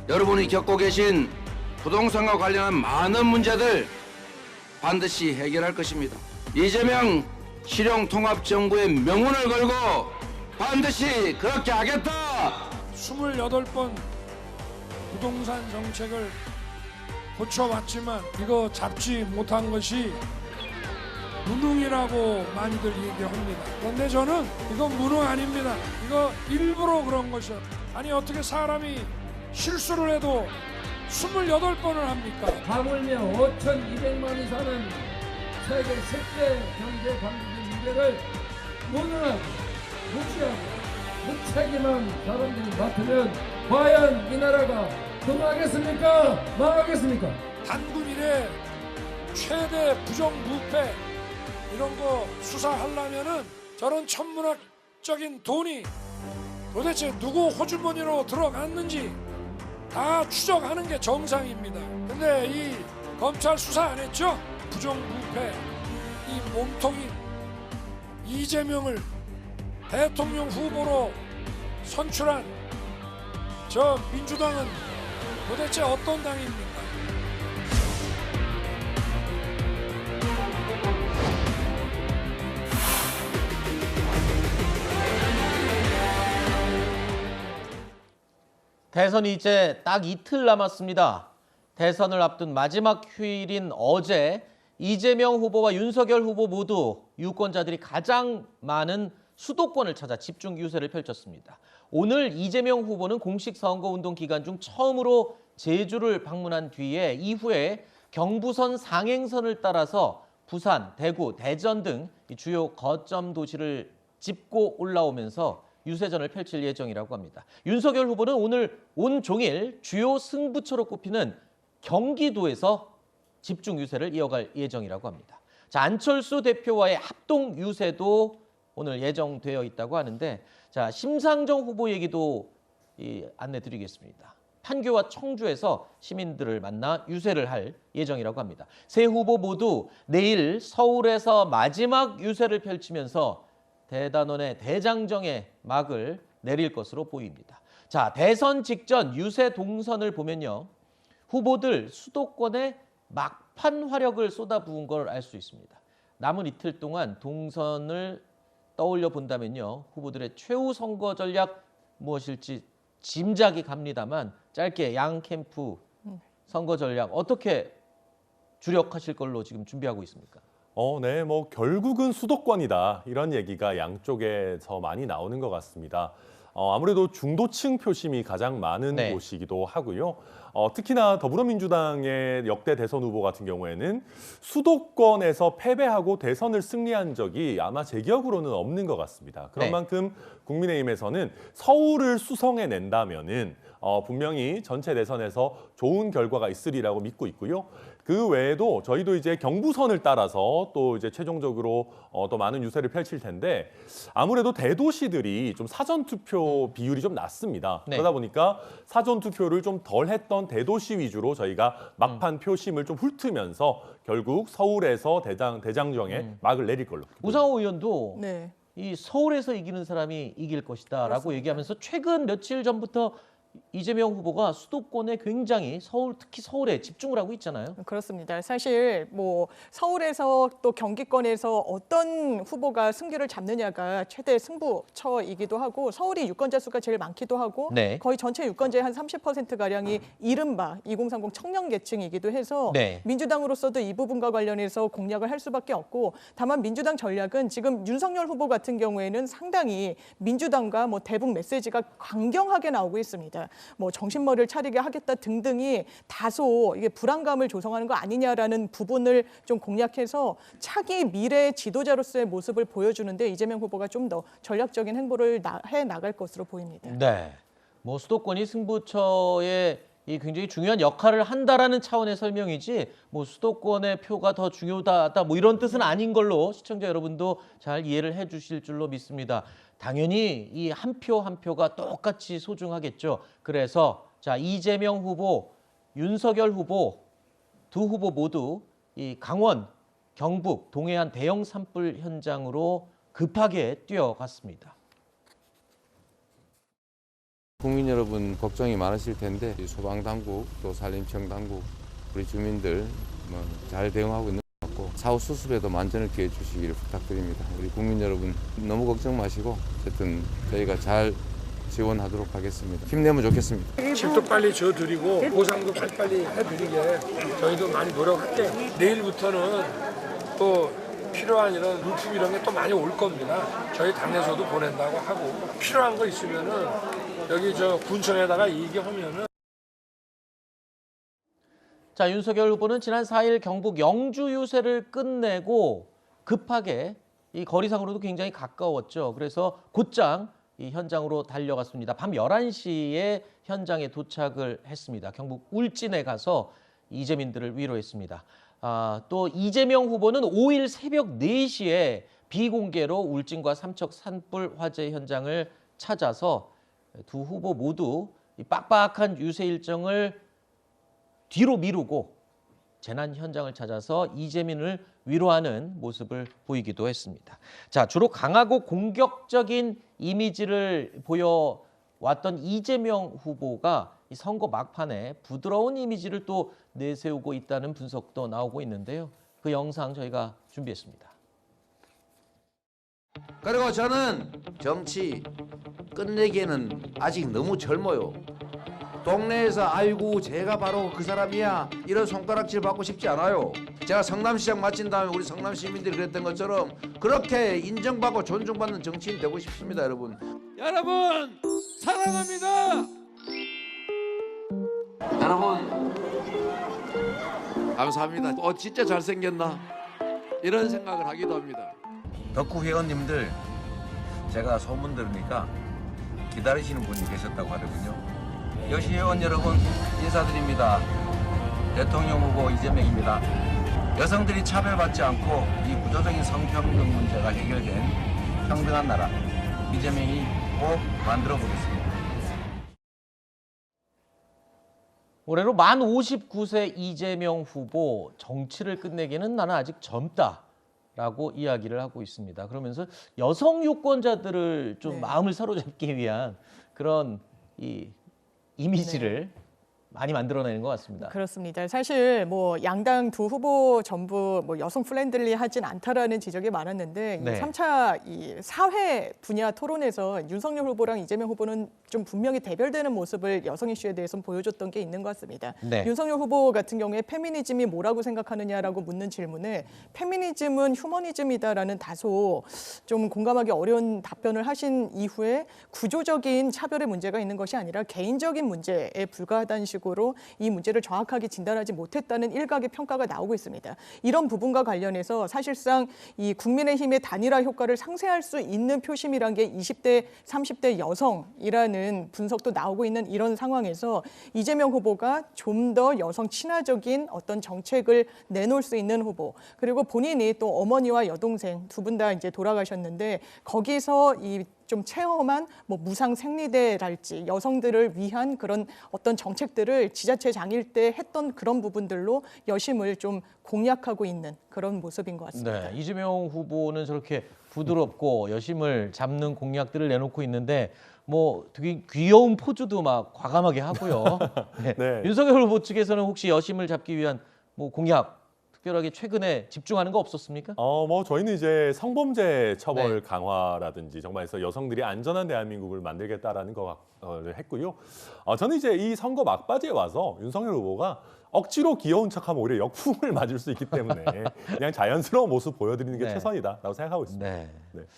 여러분이 겪고 계신 부동산과 관련한 많은 문제들 반드시 해결할 것입니다. 이재명 실용통합정부의 명운을 걸고 반드시 그렇게 하겠다. 28번 부동산 정책을 고쳐왔지만 이거 잡지 못한 것이 무능이라고 많이들 얘기합니다. 그런데 저는 이건 무능 아닙니다. 이거 일부러 그런 것이요. 아니 어떻게 사람이 실수를 해도 28번을 합니까? 하물며 5,200만이 사는 세계 10대 경제 강국의 문제를 무능하고 무시하고 무책임한 사람들이 맡으면 과연 이 나라가 흥하겠습니까? 망하겠습니까? 단군 이래 최대 부정부패 이런 거 수사하려면은 저런 천문학적인 돈이 도대체 누구 호주머니로 들어갔는지 다 추적하는 게 정상입니다. 근데 이 검찰 수사 안 했죠? 부정부패 이 몸통인 이재명을 대통령 후보로 선출한 저 민주당은 도대체 어떤 당입니까? 대선이 이제 딱 이틀 남았습니다. 대선을 앞둔 마지막 휴일인 어제 이재명 후보와 윤석열 후보 모두 유권자들이 가장 많은 수도권을 찾아 집중 유세를 펼쳤습니다. 오늘 이재명 후보는 공식 선거운동 기간 중 처음으로 제주를 방문한 뒤에 이후에 경부선 상행선을 따라서 부산, 대구, 대전 등 주요 거점 도시를 짚고 올라오면서 유세전을 펼칠 예정이라고 합니다. 윤석열 후보는 오늘 온종일 주요 승부처로 꼽히는 경기도에서 집중 유세를 이어갈 예정이라고 합니다. 자, 안철수 대표와의 합동 유세도 오늘 예정되어 있다고 하는데, 자, 심상정 후보 얘기도 안내 드리겠습니다. 판교와 청주에서 시민들을 만나 유세를 할 예정이라고 합니다. 세 후보 모두 내일 서울에서 마지막 유세를 펼치면서 대단원의 대장정의 막을 내릴 것으로 보입니다. 자, 대선 직전 유세 동선을 보면요, 후보들 수도권에 막판 화력을 쏟아부은 걸 알 수 있습니다. 남은 이틀 동안 동선을 떠올려 본다면요, 후보들의 최후 선거 전략 무엇일지 짐작이 갑니다만 짧게 양 캠프 선거 전략 어떻게 주력하실 걸로 지금 준비하고 있습니까? 네, 결국은 수도권이다. 이런 얘기가 양쪽에서 많이 나오는 것 같습니다. 아무래도 중도층 표심이 가장 많은 네. 곳이기도 하고요. 특히나 더불어민주당의 역대 대선 후보 같은 경우에는 수도권에서 패배하고 대선을 승리한 적이 아마 제 기억으로는 없는 것 같습니다. 그런 네. 만큼 국민의힘에서는 서울을 수성해낸다면은 분명히 전체 대선에서 좋은 결과가 있으리라고 믿고 있고요. 그 외에도 저희도 이제 경부선을 따라서 또 이제 최종적으로 또 많은 유세를 펼칠 텐데 아무래도 대도시들이 좀 사전 투표 비율이 좀 낮습니다. 네. 그러다 보니까 사전 투표를 좀 덜 했던 대도시 위주로 저희가 막판 표심을 좀 훑으면서 결국 서울에서 대장정에 막을 내릴 걸로. 우상호 의원도 네. 이 서울에서 이기는 사람이 이길 것이다라고 그렇습니다. 얘기하면서 최근 며칠 전부터 이재명 후보가 수도권에 굉장히 특히 서울에 집중을 하고 있잖아요. 그렇습니다. 사실 뭐 서울에서 또 경기권에서 어떤 후보가 승기를 잡느냐가 최대 승부처이기도 하고 서울이 유권자 수가 제일 많기도 하고 네. 거의 전체 유권자의 한 30%가량이 이른바 2030 청년 계층이기도 해서 네. 민주당으로서도 이 부분과 관련해서 공략을 할 수밖에 없고 다만 민주당 전략은 지금 윤석열 후보 같은 경우에는 상당히 민주당과 뭐 대북 메시지가 강경하게 나오고 있습니다. 뭐 정신머리를 차리게 하겠다 등등이 다소 이게 불안감을 조성하는 거 아니냐라는 부분을 좀 공략해서 차기 미래 지도자로서의 모습을 보여주는데 이재명 후보가 좀 더 전략적인 행보를 해 나갈 것으로 보입니다. 네. 뭐 수도권이 승부처에 굉장히 중요한 역할을 한다라는 차원의 설명이지 뭐 수도권의 표가 더 중요하다 뭐 이런 뜻은 아닌 걸로 시청자 여러분도 잘 이해를 해 주실 줄로 믿습니다. 당연히 이 한 표 한 표가 똑같이 소중하겠죠. 그래서 자, 이재명 후보, 윤석열 후보 두 후보 모두 이 강원, 경북, 동해안 대형 산불 현장으로 급하게 뛰어갔습니다. 국민 여러분 걱정이 많으실 텐데 소방당국 또 산림청당국 우리 주민들 잘 대응하고 있는 것 같고 사후 수습에도 만전을 기해 주시기를 부탁드립니다. 우리 국민 여러분 너무 걱정 마시고 어쨌든 저희가 잘 지원하도록 하겠습니다. 힘내면 좋겠습니다. 집도 빨리 줘드리고 보상도 빨리 해드리게 저희도 많이 노력할게요. 내일부터는 또 필요한 이런 물품 이런 게 또 많이 올 겁니다. 저희 당에서도 보낸다고 하고 필요한 거 있으면은 여기 저 군청에다가 얘기하면은. 자, 윤석열 후보는 지난 4일 경북 영주 유세를 끝내고 급하게 이 거리상으로도 굉장히 가까웠죠. 그래서 곧장 이 현장으로 달려갔습니다. 밤 11시에 현장에 도착을 했습니다. 경북 울진에 가서 이재민들을 위로했습니다. 또 이재명 후보는 5일 새벽 4시에 비공개로 울진과 삼척 산불 화재 현장을 찾아서 두 후보 모두 이 빡빡한 유세 일정을 뒤로 미루고 재난 현장을 찾아서 이재민을 위로하는 모습을 보이기도 했습니다. 자, 주로 강하고 공격적인 이미지를 보여왔던 이재명 후보가 이 선거 막판에 부드러운 이미지를 또 내세우고 있다는 분석도 나오고 있는데요. 그 영상 저희가 준비했습니다. 그리고 저는 정치 끝내기에는 아직 너무 젊어요. 동네에서 아이고 제가 바로 그 사람이야 이런 손가락질 받고 싶지 않아요. 제가 성남시장 마친 다음에 우리 성남 시민들이 그랬던 것처럼 그렇게 인정받고 존중받는 정치인 되고 싶습니다, 여러분. 여러분 사랑합니다. 여러분 감사합니다. 진짜 잘생겼나 이런 생각을 하기도 합니다. 덕후 회원님들 제가 소문 들으니까 기다리시는 분이 계셨다고 하더군요. 역시 회원 여러분 인사드립니다. 대통령 후보 이재명입니다. 여성들이 차별받지 않고 이 구조적인 성평등 문제가 해결된 평등한 나라 이재명이 꼭 만들어 보겠습니다. 올해로 만 59세 이재명 후보 정치를 끝내기는 나는 아직 젊다라고 이야기를 하고 있습니다. 그러면서 여성 유권자들을 좀 마음을 사로잡기 위한 그런 이 이미지를 많이 만들어내는 것 같습니다. 그렇습니다. 사실 뭐 양당 두 후보 전부 뭐 여성 프렌들리하진 않다라는 지적이 많았는데 네. 이 3차 이 사회 분야 토론에서 윤석열 후보랑 이재명 후보는 좀 분명히 대별되는 모습을 여성 이슈에 대해서 보여줬던 게 있는 것 같습니다. 네. 윤석열 후보 같은 경우에 페미니즘이 뭐라고 생각하느냐라고 묻는 질문에 페미니즘은 휴머니즘이다라는 다소 좀 공감하기 어려운 답변을 하신 이후에 구조적인 차별의 문제가 있는 것이 아니라 개인적인 문제에 불과하다는 식으로 이 문제를 정확하게 진단하지 못했다는 일각의 평가가 나오고 있습니다. 이런 부분과 관련해서 사실상 이 국민의힘의 단일화 효과를 상쇄할 수 있는 표심이란 게 20대, 30대 여성이라는 분석도 나오고 있는 이런 상황에서 이재명 후보가 좀 더 여성 친화적인 어떤 정책을 내놓을 수 있는 후보, 그리고 본인이 또 어머니와 여동생 두 분 다 이제 돌아가셨는데 거기서 이 좀 체험한 뭐 무상 생리대랄지 여성들을 위한 그런 어떤 정책들을 지자체 장일 때 했던 그런 부분들로 여심을 좀 공략하고 있는 그런 모습인 것 같습니다. 네, 이재명 후보는 저렇게 부드럽고 여심을 잡는 공약들을 내놓고 있는데 뭐 되게 귀여운 포즈도 막 과감하게 하고요. 네. 네. 윤석열 후보 측에서는 혹시 여심을 잡기 위한 뭐 공약 특별하게 최근에 집중하는 거 없었습니까? 뭐 저희는 이제 성범죄 처벌 강화라든지 정말 해서 여성들이 안전한 대한민국을 만들겠다라는 거를 했고요. 저는 이제 이 선거 막바지에 와서 윤석열 후보가 억지로 귀여운 척하면 오히려 역풍을 맞을 수 있기 때문에 그냥 자연스러운 모습 보여드리는 게 네. 최선이다라고 생각하고 있습니다. 네. 네.